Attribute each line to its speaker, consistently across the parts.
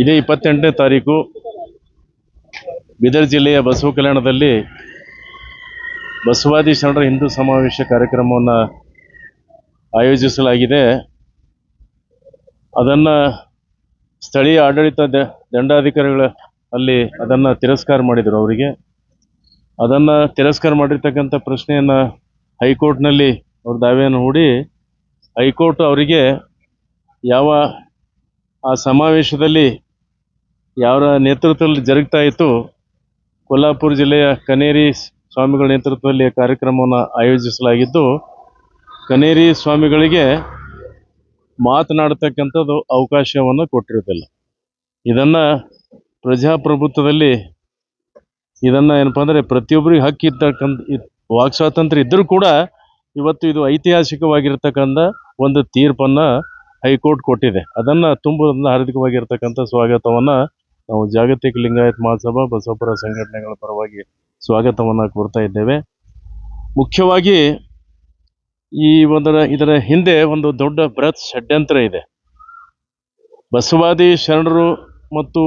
Speaker 1: ಇದೇ 28ನೇ ತಾರೀಕು ಬೀದರ್ ಜಿಲ್ಲೆಯ ಬಸವ ಕಲ್ಯಾಣದಲ್ಲಿ ಬಸವಾದಿ ಶರಣರ ಹಿಂದೂ ಸಮಾವೇಶ ಕಾರ್ಯಕ್ರಮವನ್ನು ಆಯೋಜಿಸಲಾಗಿದೆ. ಅದನ್ನು ಸ್ಥಳೀಯ ಆಡಳಿತ ದಂಡಾಧಿಕಾರಿಗಳು ಅಲ್ಲಿ ಅದನ್ನು ತಿರಸ್ಕಾರ ಮಾಡಿದರು. ಅವರಿಗೆ ಅದನ್ನು ತಿರಸ್ಕಾರ ಮಾಡಿರ್ತಕ್ಕಂಥ ಪ್ರಶ್ನೆಯನ್ನು ಹೈಕೋರ್ಟ್ನಲ್ಲಿ ಅವ್ರ ದಾವೆಯನ್ನು ಹೂಡಿ ಹೈಕೋರ್ಟ್ ಅವರಿಗೆ ಯಾವ ಆ ಸಮಾವೇಶದಲ್ಲಿ ಯಾರ ನೇತೃತ್ವದಲ್ಲಿ ಜರುಗ್ತಾ ಇತ್ತು, ಕೊಲ್ಹಾಪುರ ಜಿಲ್ಲೆಯ ಕನೇರಿ ಸ್ವಾಮಿಗಳ ನೇತೃತ್ವದಲ್ಲಿ ಕಾರ್ಯಕ್ರಮವನ್ನು ಆಯೋಜಿಸಲಾಗಿದ್ದು, ಕನೇರಿ ಸ್ವಾಮಿಗಳಿಗೆ ಮಾತನಾಡತಕ್ಕಂಥದ್ದು ಅವಕಾಶವನ್ನು ಕೊಟ್ಟಿರೋದಿಲ್ಲ. ಇದನ್ನು ಪ್ರಜಾಪ್ರಭುತ್ವದಲ್ಲಿ ಇದನ್ನು ಏನಪ್ಪ ಅಂದರೆ ಪ್ರತಿಯೊಬ್ಬರಿಗೆ ಹಕ್ಕಿರ್ತಕ್ಕಂಥ ವಾಕ್ ಸ್ವಾತಂತ್ರ್ಯ ಇದ್ದರೂ ಕೂಡ ಇವತ್ತು ಇದು ಐತಿಹಾಸಿಕವಾಗಿರ್ತಕ್ಕಂಥ ಒಂದು ತೀರ್ಪನ್ನು ಹೈಕೋರ್ಟ್ ಕೊಟ್ಟಿದೆ. ಅದನ್ನು ತುಂಬ ಹಾರ್ದಿಕವಾಗಿರ್ತಕ್ಕಂಥ ಸ್ವಾಗತವನ್ನು ನಾವು ಜಾಗತಿಕ ಲಿಂಗಾಯತ್ ಮಹಾಸಭಾ ಬಸವಪರ ಸಂಘಟನೆಗಳ ಪರವಾಗಿ ಸ್ವಾಗತವನ್ನು ಕೋರ್ತಾ ಇದ್ದೇವೆ. ಮುಖ್ಯವಾಗಿ ಇದರ ಹಿಂದೆ ಒಂದು ದೊಡ್ಡ ಬೃಹತ್ ಷಡ್ಯಂತ್ರ ಇದೆ. ಬಸವಾದಿ ಶರಣರು ಮತ್ತು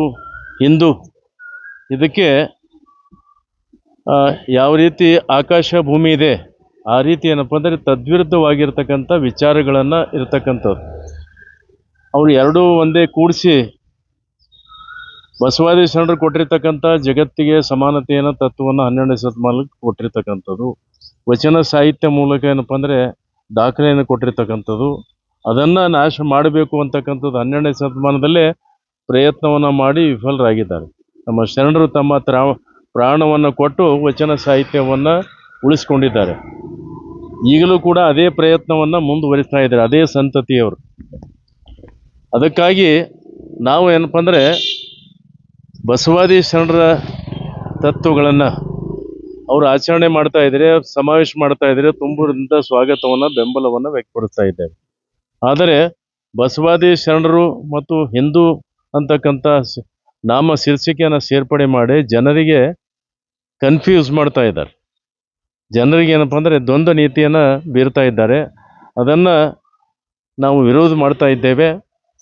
Speaker 1: ಹಿಂದೂ ಇದಕ್ಕೆ ಯಾವ ರೀತಿ ಆಕಾಶ ಭೂಮಿ ಇದೆ ಆ ರೀತಿ ಏನಪ್ಪ ಅಂದರೆ ತದ್ವಿರುದ್ಧವಾಗಿರ್ತಕ್ಕಂಥ ವಿಚಾರಗಳನ್ನು ಇರ್ತಕ್ಕಂಥವ್ರು. ಅವರು ಎರಡೂ ಒಂದೇ ಕೂಡಿಸಿ ಬಸವಾದಿ ಶರಣರು ಕೊಟ್ಟಿರ್ತಕ್ಕಂಥ ಜಗತ್ತಿಗೆ ಸಮಾನತೆಯನ್ನು ತತ್ವವನ್ನು 12ನೇ ಶತಮಾನಕ್ಕೆ ಕೊಟ್ಟಿರ್ತಕ್ಕಂಥದ್ದು, ವಚನ ಸಾಹಿತ್ಯ ಮೂಲಕ ಏನಪ್ಪ ಅಂದರೆ ದಾಖಲೆಯನ್ನು ಕೊಟ್ಟಿರ್ತಕ್ಕಂಥದ್ದು, ಅದನ್ನು ನಾಶ ಮಾಡಬೇಕು ಅಂತಕ್ಕಂಥದ್ದು 12ನೇ ಶತಮಾನದಲ್ಲೇ ಪ್ರಯತ್ನವನ್ನು ಮಾಡಿ ವಿಫಲರಾಗಿದ್ದಾರೆ. ನಮ್ಮ ಶರಣರು ತಮ್ಮ ಪ್ರಾಣವನ್ನು ಕೊಟ್ಟು ವಚನ ಸಾಹಿತ್ಯವನ್ನು ಉಳಿಸ್ಕೊಂಡಿದ್ದಾರೆ. ಈಗಲೂ ಕೂಡ ಅದೇ ಪ್ರಯತ್ನವನ್ನು ಮುಂದುವರಿಸ್ತಾ ಇದ್ದಾರೆ ಅದೇ ಸಂತತಿಯವರು. ಅದಕ್ಕಾಗಿ ನಾವು ಏನಪ್ಪ ಅಂದರೆ ಬಸವಾದಿ ಶರಣರ ತತ್ವಗಳನ್ನು ಅವರು ಆಚರಣೆ ಮಾಡ್ತಾ ಇದ್ದಾರೆ, ಸಮಾವೇಶ ಮಾಡ್ತಾ ಇದ್ದಾರೆ, ತುಂಬುವುದರಿಂದ ಸ್ವಾಗತವನ್ನು ಬೆಂಬಲವನ್ನು ವ್ಯಕ್ತಪಡಿಸ್ತಾ ಇದ್ದೇವೆ. ಆದರೆ ಬಸವಾದಿ ಶರಣರು ಮತ್ತು ಹಿಂದೂ ಅಂತಕ್ಕಂಥ ನಾಮ ಶೀರ್ಷಿಕೆಯನ್ನು ಸೇರ್ಪಡೆ ಮಾಡಿ ಜನರಿಗೆ ಕನ್ಫ್ಯೂಸ್ ಮಾಡ್ತಾ ಇದ್ದಾರೆ. ಜನರಿಗೆ ಏನಪ್ಪ ಅಂದರೆ ದ್ವಂದ್ವ ನೀತಿಯನ್ನು ಬೀರ್ತಾ ಇದ್ದಾರೆ. ಅದನ್ನು ನಾವು ವಿರೋಧ ಮಾಡ್ತಾ ಇದ್ದೇವೆ.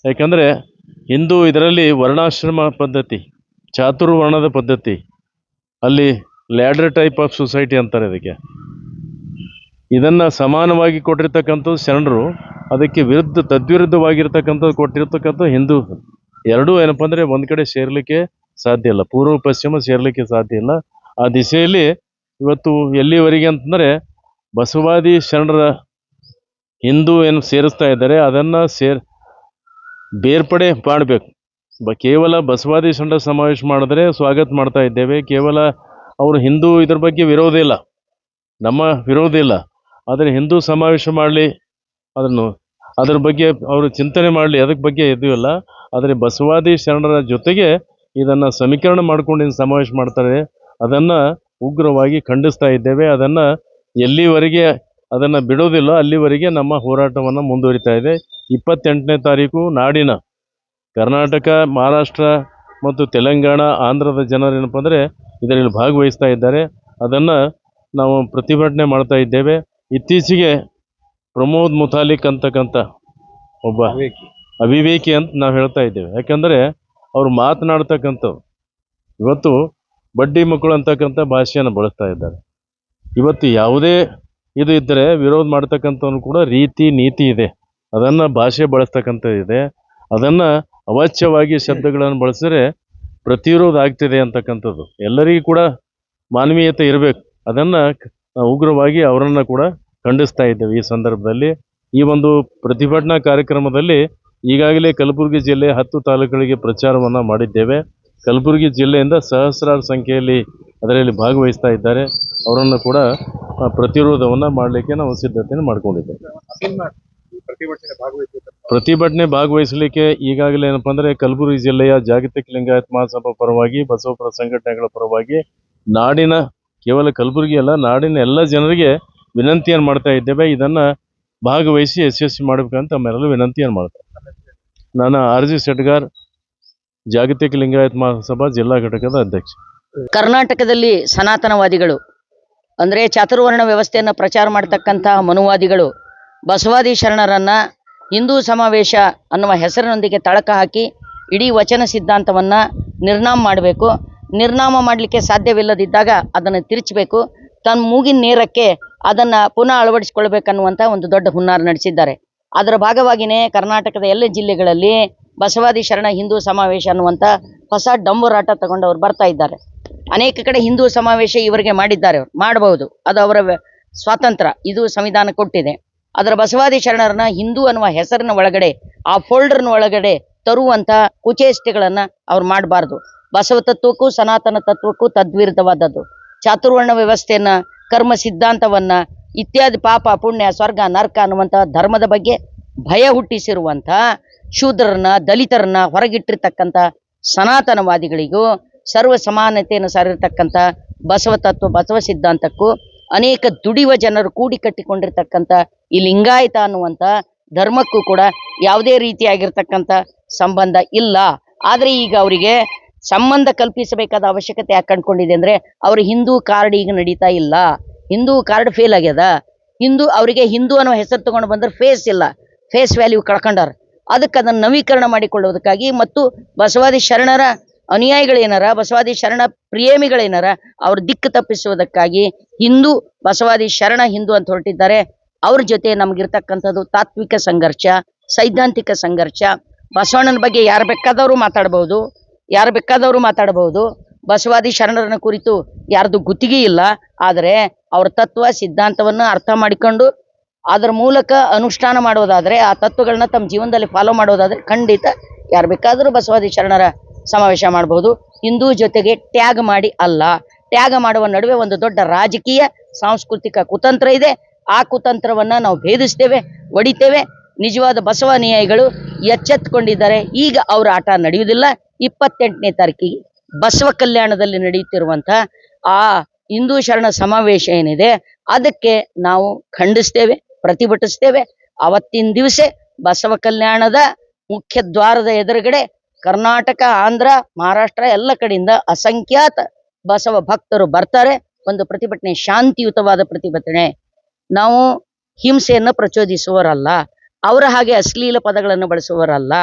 Speaker 1: ಯಾಕಂದರೆ ಹಿಂದೂ ಇದರಲ್ಲಿ ವರ್ಣಾಶ್ರಮ ಪದ್ಧತಿ, ಚಾತುರ್ವರ್ಣದ ಪದ್ಧತಿ, ಅಲ್ಲಿ ಲ್ಯಾಡರ್ ಟೈಪ್ ಆಫ್ ಸೊಸೈಟಿ ಅಂತಾರೆ ಇದಕ್ಕೆ. ಇದನ್ನು ಸಮಾನವಾಗಿ ಕೊಟ್ಟಿರ್ತಕ್ಕಂಥದ್ದು ಶರಣರು, ಅದಕ್ಕೆ ತದ್ವಿರುದ್ಧವಾಗಿರ್ತಕ್ಕಂಥದ್ದು ಕೊಟ್ಟಿರ್ತಕ್ಕಂಥ ಹಿಂದೂ. ಎರಡೂ ಏನಪ್ಪ ಅಂದರೆ ಒಂದು ಕಡೆ ಸೇರಲಿಕ್ಕೆ ಸಾಧ್ಯ ಇಲ್ಲ, ಪೂರ್ವ ಪಶ್ಚಿಮ ಸೇರಲಿಕ್ಕೆ ಸಾಧ್ಯ ಇಲ್ಲ. ಆ ದಿಸೆಯಲ್ಲಿ ಇವತ್ತು ಎಲ್ಲಿವರೆಗೆ ಅಂತಂದರೆ ಬಸವಾದಿ ಶರಣರ ಹಿಂದೂ ಏನು ಸೇರಿಸ್ತಾ ಇದ್ದಾರೆ ಅದನ್ನು ಬೇರ್ಪಡೆ ಮಾಡಬೇಕು. ಕೇವಲ ಬಸವಾದಿ ಶರಣರ ಸಮಾವೇಶ ಮಾಡಿದ್ರೆ ಸ್ವಾಗತ ಮಾಡ್ತಾ ಇದ್ದೇವೆ. ಕೇವಲ ಅವರು ಹಿಂದೂ ಇದ್ರ ಬಗ್ಗೆ ವಿರೋಧ ಇಲ್ಲ, ನಮ್ಮ ವಿರೋಧ ಇಲ್ಲ. ಆದರೆ ಹಿಂದೂ ಸಮಾವೇಶ ಮಾಡಲಿ, ಅದ್ರ ಬಗ್ಗೆ ಅವರು ಚಿಂತನೆ ಮಾಡಲಿ, ಅದಕ್ಕೆ ಬಗ್ಗೆ ಇದೂ ಇಲ್ಲ. ಆದರೆ ಬಸವಾದಿ ಶರಣರ ಜೊತೆಗೆ ಇದನ್ನು ಸಮೀಕರಣ ಮಾಡ್ಕೊಂಡು ಸಮಾವೇಶ ಮಾಡ್ತಾರೆ, ಅದನ್ನು ಉಗ್ರವಾಗಿ ಖಂಡಿಸ್ತಾ ಇದ್ದೇವೆ. ಅದನ್ನು ಎಲ್ಲಿವರೆಗೆ ಅದನ್ನು ಬಿಡೋದಿಲ್ಲ ಅಲ್ಲಿವರೆಗೆ ನಮ್ಮ ಹೋರಾಟವನ್ನು ಮುಂದುವರಿತಾ ಇದೆ. 28ನೇ ತಾರೀಕು ನಾಡಿನ ಕರ್ನಾಟಕ, ಮಹಾರಾಷ್ಟ್ರ ಮತ್ತು ತೆಲಂಗಾಣ, ಆಂಧ್ರದ ಜನರು ಏನಪ್ಪ ಅಂದರೆ ಇದರಲ್ಲಿ ಭಾಗವಹಿಸ್ತಾ ಇದ್ದಾರೆ. ಅದನ್ನು ನಾವು ಪ್ರತಿಭಟನೆ ಮಾಡ್ತಾ ಇದ್ದೇವೆ. ಇತ್ತೀಚೆಗೆ ಪ್ರಮೋದ್ ಮುತಾಲಿಕ್ ಅಂತಕ್ಕಂಥ ಒಬ್ಬ ಅವಿವೇಕಿ ಅಂತ ನಾವು ಹೇಳ್ತಾ ಇದ್ದೇವೆ. ಯಾಕಂದರೆ ಅವರು ಮಾತನಾಡ್ತಕ್ಕಂಥವ್ರು ಇವತ್ತು ಬಡ್ಡಿ ಮಕ್ಕಳು ಅಂತಕ್ಕಂಥ ಭಾಷೆಯನ್ನು ಬಳಸ್ತಾ ಇದ್ದಾರೆ. ಇವತ್ತು ಯಾವುದೇ ಇದು ಇದ್ದರೆ ವಿರೋಧ ಮಾಡ್ತಕ್ಕಂಥವ್ನು ಕೂಡ ರೀತಿ ನೀತಿ ಇದೆ, ಅದನ್ನು ಭಾಷೆ ಬಳಸ್ತಕ್ಕಂಥದ್ದು ಇದೆ. ಅದನ್ನು ಅವಾಚ್ಯವಾಗಿ ಶಬ್ದಗಳನ್ನು ಬಳಸಿದ್ರೆ ಪ್ರತಿರೋಧ ಆಗ್ತಿದೆ ಅಂತಕ್ಕಂಥದ್ದು. ಎಲ್ಲರಿಗೂ ಕೂಡ ಮಾನವೀಯತೆ ಇರಬೇಕು, ಅದನ್ನು ಉಗ್ರವಾಗಿ ಅವರನ್ನು ಕೂಡ ಖಂಡಿಸ್ತಾ ಇದ್ದೇವೆ. ಈ ಸಂದರ್ಭದಲ್ಲಿ ಈ ಒಂದು ಪ್ರತಿಭಟನಾ ಕಾರ್ಯಕ್ರಮದಲ್ಲಿ ಈಗಾಗಲೇ ಕಲಬುರಗಿ ಜಿಲ್ಲೆ 10 ತಾಲೂಕುಗಳಿಗೆ ಪ್ರಚಾರವನ್ನು ಮಾಡಿದ್ದೇವೆ. ಕಲಬುರಗಿ ಜಿಲ್ಲೆಯಿಂದ ಸಹಸ್ರಾರು ಸಂಖ್ಯೆಯಲ್ಲಿ ಅದರಲ್ಲಿ ಭಾಗವಹಿಸ್ತಾ ಇದ್ದಾರೆ. ಅವರನ್ನು ಕೂಡ ಪ್ರತಿರೋಧವನ್ನು ಮಾಡಲಿಕ್ಕೆ ನಾವು ಸಿದ್ಧತೆಯನ್ನು ಮಾಡ್ಕೊಂಡಿದ್ದೇವೆ. ಪ್ರತಿಭಟನೆ ಭಾಗವಹಿಸಲಿಕ್ಕೆ ಈಗಾಗಲೇ ಏನಪ್ಪ ಅಂದರೆ ಕಲಬುರಗಿ ಜಿಲ್ಲೆಯ ಜಾಗತಿಕ ಲಿಂಗಾಯತ್ ಮಹಾಸಭಾ ಪರವಾಗಿ, ಬಸವಪರ ಸಂಘಟನೆಗಳ ಪರವಾಗಿ ನಾಡಿನ ಕೇವಲ ಕಲಬುರಗಿ ಅಲ್ಲ, ನಾಡಿನ ಎಲ್ಲ ಜನರಿಗೆ ವಿನಂತಿಯನ್ನು ಮಾಡ್ತಾ ಇದ್ದೇವೆ. ಇದನ್ನು ಭಾಗವಹಿಸಿ ಯಶಸ್ವಿ ಮಾಡಬೇಕಂತ ತಮ್ಮೆಲ್ಲರೂ ವಿನಂತಿಯನ್ನು ಮಾಡ್ತಾರೆ. ನಾನು ಆರ್.ಜಿ. ಸೆಟ್ಗಾರ್, ಜಾಗತಿಕ ಲಿಂಗಾಯತ್ ಮಹಾಸಭಾ ಜಿಲ್ಲಾ ಘಟಕದ ಅಧ್ಯಕ್ಷ.
Speaker 2: ಕರ್ನಾಟಕದಲ್ಲಿ ಸನಾತನವಾದಿಗಳು ಅಂದರೆ ಚಾತುರ್ವರ್ಣ ವ್ಯವಸ್ಥೆಯನ್ನು ಪ್ರಚಾರ ಮಾಡ್ತಕ್ಕಂಥ ಮನುವಾದಿಗಳು ಬಸವಾದಿ ಶರಣರನ್ನು ಹಿಂದೂ ಸಮಾವೇಶ ಅನ್ನುವ ಹೆಸರಿನೊಂದಿಗೆ ತಳಕ ಹಾಕಿ ಇಡೀ ವಚನ ಸಿದ್ಧಾಂತವನ್ನ ನಿರ್ನಾಮ ಮಾಡಬೇಕು. ನಿರ್ನಾಮ ಮಾಡಲಿಕ್ಕೆ ಸಾಧ್ಯವಿಲ್ಲದಿದ್ದಾಗ ಅದನ್ನು ತಿರುಚಬೇಕು. ತನ್ನ ಮೂಗಿನ ನೇರಕ್ಕೆ ಅದನ್ನ ಪುನಃ ಅಳವಡಿಸಿಕೊಳ್ಬೇಕನ್ನುವಂಥ ಒಂದು ದೊಡ್ಡ ಹುನ್ನಾರ ನಡೆಸಿದ್ದಾರೆ. ಅದರ ಭಾಗವಾಗಿಯೇ ಕರ್ನಾಟಕದ ಎಲ್ಲ ಜಿಲ್ಲೆಗಳಲ್ಲಿ ಬಸವಾದಿ ಶರಣ ಹಿಂದೂ ಸಮಾವೇಶ ಅನ್ನುವಂಥ ಹೊಸ ಡಂಬರಾಟ ತಗೊಂಡು ಅವ್ರು ಬರ್ತಾ ಇದ್ದಾರೆ. ಅನೇಕ ಕಡೆ ಹಿಂದೂ ಸಮಾವೇಶ ಇವರಿಗೆ ಮಾಡಿದ್ದಾರೆ, ಮಾಡಬಹುದು, ಅದು ಅವರ ಸ್ವಾತಂತ್ರ್ಯ, ಇದು ಸಂವಿಧಾನ ಕೊಟ್ಟಿದೆ. ಅದರ ಬಸವಾದಿ ಶರಣರನ್ನ ಹಿಂದೂ ಅನ್ನುವ ಹೆಸರಿನ ಒಳಗಡೆ ಆ ಫೋಲ್ಡರ್ನ ಒಳಗಡೆ ತರುವಂಥ ಕುಚೇಷ್ಟೆಗಳನ್ನ ಅವ್ರು ಮಾಡಬಾರ್ದು. ಬಸವ ತತ್ವಕ್ಕೂ ಸನಾತನ ತತ್ವಕ್ಕೂ ತದ್ವಿರುದ್ಧವಾದದ್ದು. ಚಾತುರ್ವರ್ಣ ವ್ಯವಸ್ಥೆಯನ್ನ, ಕರ್ಮ ಸಿದ್ಧಾಂತವನ್ನ, ಇತ್ಯಾದಿ ಪಾಪ ಪುಣ್ಯ ಸ್ವರ್ಗ ನರಕ ಅನ್ನುವಂಥ ಧರ್ಮದ ಬಗ್ಗೆ ಭಯ ಹುಟ್ಟಿಸಿರುವಂಥ ಶೂದ್ರರನ್ನ ದಲಿತರನ್ನ ಹೊರಗಿಟ್ಟಿರ್ತಕ್ಕಂಥ ಸನಾತನವಾದಿಗಳಿಗೂ ಸರ್ವ ಸಮಾನತೆಯನ್ನು ಸಾರಿರ್ತಕ್ಕಂಥ ಬಸವ ತತ್ವ ಬಸವ ಸಿದ್ಧಾಂತಕ್ಕೂ ಅನೇಕ ದುಡಿಯುವ ಜನರು ಕೂಡಿ ಕಟ್ಟಿಕೊಂಡಿರ್ತಕ್ಕಂಥ ಈ ಲಿಂಗಾಯತ ಅನ್ನುವಂಥ ಧರ್ಮಕ್ಕೂ ಕೂಡ ಯಾವುದೇ ರೀತಿಯಾಗಿರ್ತಕ್ಕಂಥ ಸಂಬಂಧ ಇಲ್ಲ. ಆದರೆ ಈಗ ಅವರಿಗೆ ಸಂಬಂಧ ಕಲ್ಪಿಸಬೇಕಾದ ಅವಶ್ಯಕತೆ ಯಾಕೆ ಕಂಡುಕೊಂಡಿದೆ ಅಂದರೆ ಅವ್ರ ಹಿಂದೂ ಕಾರ್ಡ್ ಈಗ ನಡೀತಾ ಇಲ್ಲ. ಹಿಂದೂ ಕಾರ್ಡ್ ಫೇಲ್ ಆಗ್ಯದ. ಅವರಿಗೆ ಹಿಂದೂ ಅನ್ನೋ ಹೆಸರು ತಗೊಂಡು ಬಂದ್ರೆ ಫೇಸ್ ಇಲ್ಲ, ಫೇಸ್ ವ್ಯಾಲ್ಯೂ ಕಳ್ಕೊಂಡಾರ. ಅದಕ್ಕೆ ಅದನ್ನು ನವೀಕರಣ ಮಾಡಿಕೊಳ್ಳುವುದಕ್ಕಾಗಿ ಮತ್ತು ಬಸವಾದಿ ಶರಣರ ಅನುಯಾಯಿಗಳೇನಾರ, ಬಸವಾದಿ ಶರಣ ಪ್ರೇಮಿಗಳೇನಾರ ಅವ್ರ ದಿಕ್ಕು ತಪ್ಪಿಸುವುದಕ್ಕಾಗಿ ಹಿಂದೂ ಬಸವಾದಿ ಶರಣ ಹಿಂದೂ ಅಂತ ಹೊರಟಿದ್ದಾರೆ. ಅವ್ರ ಜೊತೆ ನಮಗಿರ್ತಕ್ಕಂಥದ್ದು ತಾತ್ವಿಕ ಸಂಘರ್ಷ, ಸೈದ್ಧಾಂತಿಕ ಸಂಘರ್ಷ. ಬಸವಣ್ಣನ ಬಗ್ಗೆ ಯಾರು ಬೇಕಾದವರು ಮಾತಾಡಬಹುದು. ಬಸವಾದಿ ಶರಣರನ್ನ ಕುರಿತು ಯಾರ್ದು ಗುತ್ತಿಗೆ ಇಲ್ಲ. ಆದರೆ ಅವ್ರ ತತ್ವ ಸಿದ್ಧಾಂತವನ್ನು ಅರ್ಥ ಮಾಡಿಕೊಂಡು ಅದರ ಮೂಲಕ ಅನುಷ್ಠಾನ ಮಾಡೋದಾದ್ರೆ, ಆ ತತ್ವಗಳನ್ನ ತಮ್ಮ ಜೀವನದಲ್ಲಿ ಫಾಲೋ ಮಾಡೋದಾದ್ರೆ ಖಂಡಿತ ಯಾರು ಬೇಕಾದರೂ ಬಸವಾದಿ ಶರಣರ ಸಮಾವೇಶ ಮಾಡಬಹುದು. ಹಿಂದೂ ಜೊತೆಗೆ ಟ್ಯಾಗ್ ಮಾಡಿ ಅಲ್ಲ. ಟ್ಯಾಗ್ ಮಾಡುವ ನಡುವೆ ಒಂದು ದೊಡ್ಡ ರಾಜಕೀಯ ಸಾಂಸ್ಕೃತಿಕ ಕುತಂತ್ರ ಇದೆ. ಆ ಕುತಂತ್ರವನ್ನ ನಾವು ಭೇದಿಸ್ತೇವೆ, ಒಡಿತೇವೆ. ನಿಜವಾದ ಬಸವ ಅನುಯಾಯಿಗಳು ಎಚ್ಚೆತ್ತುಕೊಂಡಿದ್ದಾರೆ. ಈಗ ಅವರ ಆಟ ನಡೆಯುವುದಿಲ್ಲ. 28ನೇ ತಾರೀಕಿಗೆ ಬಸವ ಕಲ್ಯಾಣದಲ್ಲಿ ನಡೆಯುತ್ತಿರುವಂಥ ಆ ಹಿಂದೂ ಶರಣ ಸಮಾವೇಶ ಏನಿದೆ ಅದಕ್ಕೆ ನಾವು ಖಂಡಿಸ್ತೇವೆ, ಪ್ರತಿಭಟಿಸ್ತೇವೆ. ಅವತ್ತಿನ ದಿವಸ ಬಸವ ಕಲ್ಯಾಣದ ಮುಖ್ಯ ದ್ವಾರದ ಎದುರುಗಡೆ ಕರ್ನಾಟಕ, ಆಂಧ್ರ, ಮಹಾರಾಷ್ಟ್ರ ಎಲ್ಲ ಕಡೆಯಿಂದ ಅಸಂಖ್ಯಾತ ಬಸವ ಭಕ್ತರು ಬರ್ತಾರೆ. ಒಂದು ಪ್ರತಿಭಟನೆ ಶಾಂತಿಯುತವಾದ ಪ್ರತಿಭಟನೆ. ನಾವು ಹಿಂಸೆಯನ್ನು ಪ್ರಚೋದಿಸುವವರಲ್ಲ, ಅವರ ಹಾಗೆ ಅಶ್ಲೀಲ ಪದಗಳನ್ನು ಬಳಸುವವರಲ್ಲ.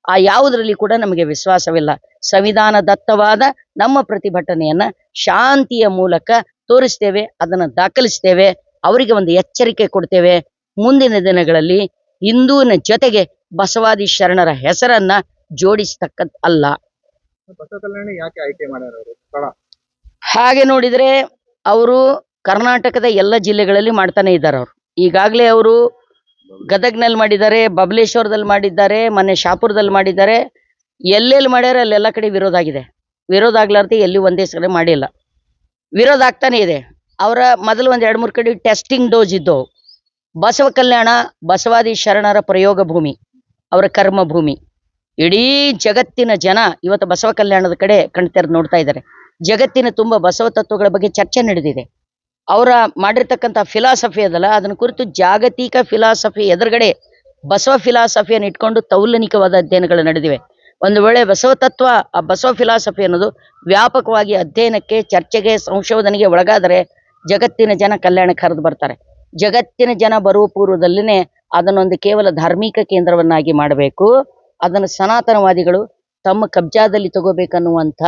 Speaker 2: ಆ ಯಾವುದರಲ್ಲಿ ಕೂಡ ನಮಗೆ ವಿಶ್ವಾಸವಿಲ್ಲ. ಸಂವಿಧಾನ ದತ್ತವಾದ ನಮ್ಮ ಪ್ರತಿಭಟನೆಯನ್ನ ಶಾಂತಿಯ ಮೂಲಕ ತೋರಿಸ್ತೇವೆ, ಅದನ್ನು ದಾಖಲಿಸ್ತೇವೆ, ಅವರಿಗೆ ಒಂದು ಎಚ್ಚರಿಕೆ ಕೊಡ್ತೇವೆ. ಮುಂದಿನ ದಿನಗಳಲ್ಲಿ ಹಿಂದೂವಿನ ಜೊತೆಗೆ ಬಸವಾದಿ ಶರಣರ ಹೆಸರನ್ನ ಜೋಡಿಸ್ತಕ್ಕಂಥ ಅಲ್ಲ.
Speaker 3: ಬಸವ ಕಲ್ಯಾಣ ಯಾಕೆ ಆಯ್ಕೆ ಮಾಡ್ಯಾರ?
Speaker 2: ಹಾಗೆ ನೋಡಿದ್ರೆ ಅವರು ಕರ್ನಾಟಕದ ಎಲ್ಲ ಜಿಲ್ಲೆಗಳಲ್ಲಿ ಮಾಡ್ತಾನೆ ಇದ್ದಾರೆ. ಅವರು ಈಗಾಗಲೇ ಅವರು ಗದಗ್ನಲ್ಲಿ ಮಾಡಿದ್ದಾರೆ, ಬಬಲೇಶ್ವರದಲ್ಲಿ ಮಾಡಿದ್ದಾರೆ, ಮೊನ್ನೆ ಶಾಪುರದಲ್ಲಿ ಮಾಡಿದ್ದಾರೆ. ಎಲ್ಲೆಲ್ಲಿ ಮಾಡ್ಯಾರ ಅಲ್ಲೆಲ್ಲ ಕಡೆ ವಿರೋಧ ಆಗಿದೆ. ವಿರೋಧ ಆಗ್ಲಾರ್ದೆ ಎಲ್ಲಿ ಒಂದೇ ಸಲ ಮಾಡಿಲ್ಲ, ವಿರೋಧ ಆಗ್ತಾನೆ ಇದೆ. ಅವರ ಮೊದಲು ಒಂದು 2-3 ಕಡೆ ಟೆಸ್ಟಿಂಗ್ ಡೋಸ್ ಇದ್ದವು. ಬಸವ ಕಲ್ಯಾಣ ಬಸವಾದಿ ಶರಣರ ಪ್ರಯೋಗ ಭೂಮಿ, ಅವರ ಕರ್ಮ ಭೂಮಿ. ಇಡೀ ಜಗತ್ತಿನ ಜನ ಇವತ್ತು ಬಸವ ಕಲ್ಯಾಣದ ಕಡೆ ಕಣ್ತೆರೆದು ನೋಡ್ತಾ ಇದ್ದಾರೆ. ಜಗತ್ತಿನ ತುಂಬ ಬಸವ ತತ್ವಗಳ ಬಗ್ಗೆ ಚರ್ಚೆ ನಡೆದಿದೆ. ಅವರ ಮಾಡಿರ್ತಕ್ಕಂಥ ಫಿಲಾಸಫಿ ಅದಲ್ಲ, ಅದನ್ನ ಕುರಿತು ಜಾಗತಿಕ ಫಿಲಾಸಫಿ ಎದುರುಗಡೆ ಬಸವ ಫಿಲಾಸಫಿಯನ್ನು ಇಟ್ಕೊಂಡು ತೌಲನಿಕವಾದ ಅಧ್ಯಯನಗಳು ನಡೆದಿವೆ. ಒಂದು ವೇಳೆ ಬಸವ ತತ್ವ, ಆ ಬಸವ ಫಿಲಾಸಫಿ ಅನ್ನೋದು ವ್ಯಾಪಕವಾಗಿ ಅಧ್ಯಯನಕ್ಕೆ, ಚರ್ಚೆಗೆ, ಸಂಶೋಧನೆಗೆ ಒಳಗಾದರೆ ಜಗತ್ತಿನ ಜನ ಕಲ್ಯಾಣಕ್ಕೆ ಹರಿದು ಬರ್ತಾರೆ. ಜಗತ್ತಿನ ಜನ ಬರುವ ಪೂರ್ವದಲ್ಲಿನೇ ಅದನ್ನೊಂದು ಕೇವಲ ಧಾರ್ಮಿಕ ಕೇಂದ್ರವನ್ನಾಗಿ ಮಾಡಬೇಕು. ಅದನ್ನು ಸನಾತನವಾದಿಗಳು ತಮ್ಮ ಕಬ್ಜಾದಲ್ಲಿ ತಗೋಬೇಕನ್ನುವಂಥ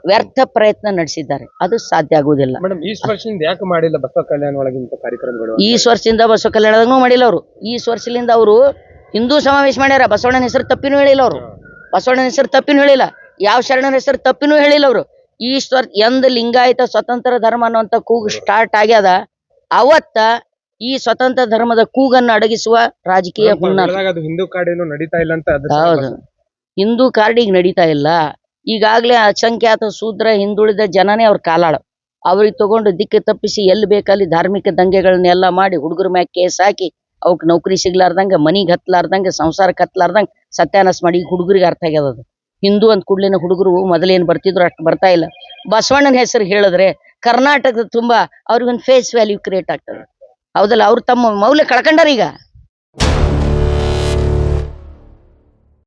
Speaker 2: ವ್ಯರ್ಥ ಪ್ರಯತ್ನ ನಡೆಸಿದ್ದಾರೆ. ಅದು ಸಾಧ್ಯ ಆಗುವುದಿಲ್ಲ.
Speaker 3: ಮೇಡಮ್, ಈ ವರ್ಷದಿಂದ ಯಾಕೆ ಮಾಡಿಲ್ಲ ಬಸವ ಕಲ್ಯಾಣ ಒಳಗಿಂತ ಕಾರ್ಯಕ್ರಮಗಳು?
Speaker 2: ಈ ವರ್ಷದಿಂದ ಬಸವ ಕಲ್ಯಾಣದಾಗೂ ಮಾಡಿಲ್ಲ ಅವರು. ಈ ವರ್ಷದಿಂದ ಅವರು ಹಿಂದೂ ಸಮಾವೇಶ ಮಾಡ್ಯಾರ. ಬಸವಣ್ಣನ ಹೆಸರು ತಪ್ಪಿನೂ ಹೇಳಿಲ್ಲ ಅವರು. ಬಸವಣ್ಣನ ಹೆಸರು ತಪ್ಪಿನೂ ಹೇಳಿಲ್ಲ, ಯಾವ ಶರಣನ ಹೆಸರು ತಪ್ಪಿನೂ ಹೇಳಿಲ್ಲ ಅವರು. ಈ ಎಂದ ಲಿಂಗಾಯತ ಸ್ವತಂತ್ರ ಧರ್ಮ ಅನ್ನುವಂಥ ಕೂಗು ಸ್ಟಾರ್ಟ್ ಆಗ್ಯದ, ಅವತ್ತ ಈ ಸ್ವತಂತ್ರ ಧರ್ಮದ ಕೂಗನ್ನು ಅಡಗಿಸುವ ರಾಜಕೀಯ
Speaker 3: ಹಿಂದೂ ಕಾರ್ಡ್ ನಡೀತಾ ಇಲ್ಲ ಅಂತ.
Speaker 2: ಹೌದು, ಹಿಂದೂ ಕಾರ್ಡಿಗೆ ನಡೀತಾ ಇಲ್ಲ. ಈಗಾಗಲೇ ಅಸಂಖ್ಯಾತ ಶೂದ್ರ ಹಿಂದುಳಿದ ಜನನೇ ಅವ್ರ ಕಾಲಾಳ. ಅವ್ರಿಗೆ ತಗೊಂಡು ದಿಕ್ಕು ತಪ್ಪಿಸಿ ಎಲ್ಲಿ ಬೇಕಲ್ಲಿ ಧಾರ್ಮಿಕ ದಂಗೆಗಳನ್ನೆಲ್ಲ ಮಾಡಿ ಹುಡುಗರ ಮ್ಯಾಗ ಕೇಸ್ ಹಾಕಿ ಅವಕ್ಕೆ ನೌಕರಿ ಸಿಗ್ಲಾರ್ದಂಗೆ, ಮನಿಗೆ ಹತ್ಲಾರ್ದಂಗೆ, ಸಂಸಾರಕ್ಕೆ ಹತ್ಲಾರ್ದಂಗೆ ಸತ್ಯಾನಾಶ ಮಾಡಿ ಹುಡುಗರಿಗೆ ಅರ್ಥ ಆಗ್ಯದ. ಅದು ಹಿಂದೂ ಅಂದ ಕೂಡಲಿನ ಹುಡುಗರು ಮೊದಲೇನು ಬರ್ತಿದ್ರು ಅಷ್ಟು ಬರ್ತಾ ಇಲ್ಲ. ಬಸವಣ್ಣನ ಹೆಸರು ಹೇಳಿದ್ರೆ ಕರ್ನಾಟಕದ ತುಂಬ ಅವ್ರಿಗೊಂದು ಫೇಸ್ ವ್ಯಾಲ್ಯೂ ಕ್ರಿಯೇಟ್ ಆಗ್ತದೆ. ಹೌದಲ್ಲ, ಅವ್ರು ತಮ್ಮ ಮೌಲ್ಯ ಕಳ್ಕೊಂಡಾರ. ಈಗ